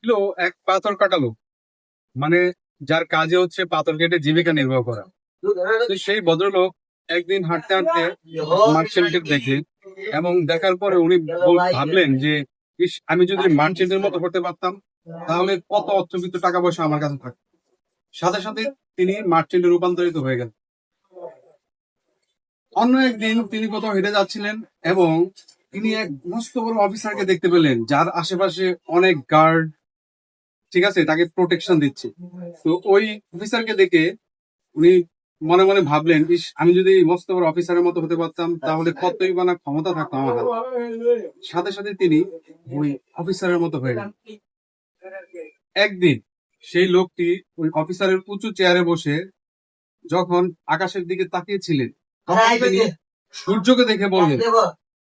ছিল এক পাথর কাটালো, মানে যার কাজে হচ্ছে পাথর কেটে জীবিকা নির্বাহ করা। তো সেই ভদ্রলোক একদিন হাঁটতে হাঁটতে মার্চেন্টের দেখে, এবং দেখার পরে উনি ভাবলেন যে ইস, আমি যদি মার্চেন্টের মতো করতে পারতাম তাহলে কত অর্থবিত্ত টাকা পয়সা আমার কাছে থাকতো। সাথে সাথে তিনি মার্চেন্টে রূপান্তরিত হয়ে গেলেন। অন্য একদিন তিনি কোথাও হেঁটে যাচ্ছিলেন এবং তিনি এক মস্ত বড় অফিসারকে দেখতে পেলেন, যার আশেপাশে অনেক গার্ড, ঠিক আছে, তাকে প্রোটেকশন দিচ্ছে। তো ওই অফিসারকে দেখে উনি মনে মনে ভাবলেন, ইস, আমি যদি মস্ত বড় অফিসারের মতো হতে পারতাম তাহলে কতই বা না ক্ষমতা থাকতো আমার হাতে। সাথে সাথে তিনি ওই অফিসারের মতো হয়ে গেলেন। একদিন সেই লোকটি ওই অফিসারের উঁচু চেয়ারে বসে যখন আকাশের দিকে তাকিয়েছিলেন, তখন তিনি সূর্যকে দেখে বললেন,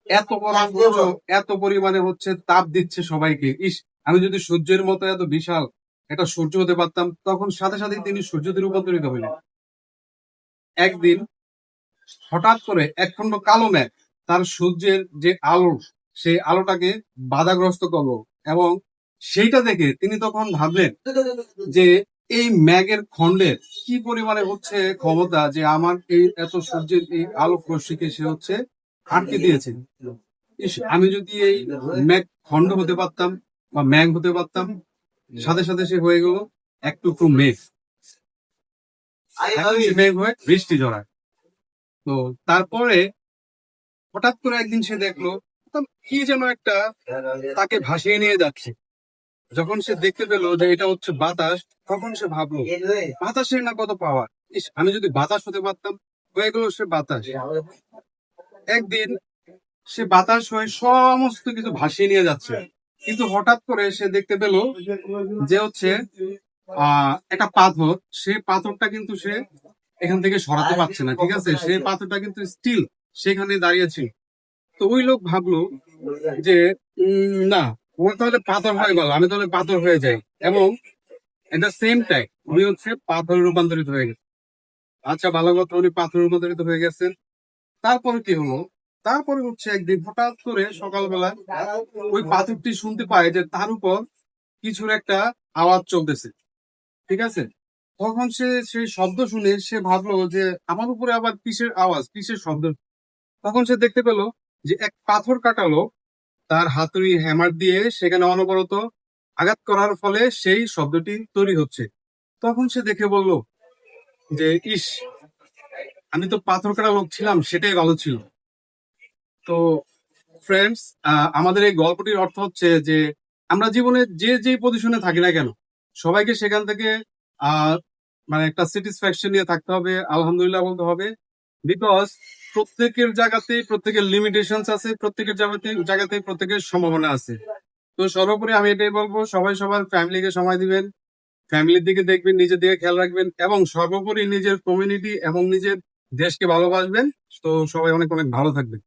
এত বড় সূর্য এত পরিমাণে হচ্ছে তাপ দিচ্ছে সবাইকে, ইস, আমি যদি সূর্যের মতো এত বিশাল একটা সূর্য হতে পারতাম। তখন সাথে সাথে তিনি সূর্যতে রূপান্তরিত হইলেন। একদিন হঠাৎ করে একখণ্ড কালো মেঘ তার সূর্যের যে আলো, সেই আলোটাকে বাধাগ্রস্ত করলো, এবং সেইটা দেখে তিনি তখন ভাবলেন যে এই ম্যাগের খণ্ডের কি পরিমাণে হচ্ছে ক্ষমতা, যে আমার এই এত সূর্যের এই আলোক রশ্মিকে সে হচ্ছে আটকে দিয়েছে। ইস, আমি যদি এই ম্যাগ খণ্ড হতে পারতাম বা ম্যাগ হতে পারতাম। সাথে সাথে সে হয়ে গেল এক টুকরো মেঘ। এখন সে মেঘ হয়ে বৃষ্টি ঝরায়। তো তারপরে হঠাৎ করে একদিন সে দেখলো কি যেন একটা তাকে ভাসিয়ে নিয়ে যাচ্ছে। যখন সে দেখতে পেলো যে এটা হচ্ছে বাতাস, তখন সে ভাবলো, বাতাসের না কত পাওয়ার, ইস, আমি যদি বাতাস হতে পারতাম। হয়ে গেল সে বাতাস। একদিন সে বাতাস হয়ে সমস্ত কিছু ভাসিয়ে নিয়ে যাচ্ছে, কিন্তু হঠাৎ করে সে দেখতে পেল যে হচ্ছে একটা পাথর, সেই পাথরটা কিন্তু সে এখান থেকে সরাতে পারছে না, ঠিক আছে, সেই পাথরটা কিন্তু স্টিল সেখানে দাঁড়িয়েছে। তো ওই লোক ভাবলো যে না, ও তাহলে পাথর হয়ে গেল, আমি তাহলে পাথর হয়ে যাই, এবং এট দ্য সেম টাইম উনি হচ্ছে পাথরে রূপান্তরিত হয়ে গেছে। আচ্ছা, ভালো কথা, উনি পাথরে রূপান্তরিত হয়ে গেছেন। তারপরে কি হলো? তারপরে হচ্ছে একদিন হঠাৎ করে সকালবেলা ওই পাথরটি শুনতে পায় যে তার উপর কিছুর একটা আওয়াজ চলতেছে, ঠিক আছে। তখন সে সেই শব্দ শুনে সে ভাবলো যে আমার উপরে আবার কিসের আওয়াজ, কিসের শব্দ। তখন সে দেখতে পেল যে এক পাথর কাটালো তার হাতুড়ি হ্যামার দিয়ে সেখানে অনবরত আঘাত করার ফলে সেই শব্দটি তৈরি হচ্ছে। তখন সে দেখে বলল যে ইস, আমি তো পাথর কাটা লোক ছিলাম, সেটাই ভালো ছিল। তো ফ্রেন্ডস, আমাদের এই গল্পটির অর্থ হচ্ছে যে আমরা জীবনে যে যে পজিশনে থাকি না কেন, সবাইকে সেখান থেকে আহ মানে একটা স্যাটিসফ্যাকশন নিয়ে থাকতে হবে, আলহামদুলিল্লাহ বলতে হবে। বিকজ প্রত্যেকের জায়গাতে প্রত্যেকের লিমিটেশন আছে, প্রত্যেকের জায়গাতে প্রত্যেকের সম্ভাবনা আছে। তো সর্বোপরি আমি এটাই বলবো, সবাই সবার ফ্যামিলিকে সময় দিবেন, ফ্যামিলির দিকে দেখবেন, নিজের দিকে খেয়াল রাখবেন, এবং সর্বোপরি নিজের কমিউনিটি এবং নিজের দেশকে ভালোবাসবেন। তো সবাই অনেক অনেক ভালো থাকবেন।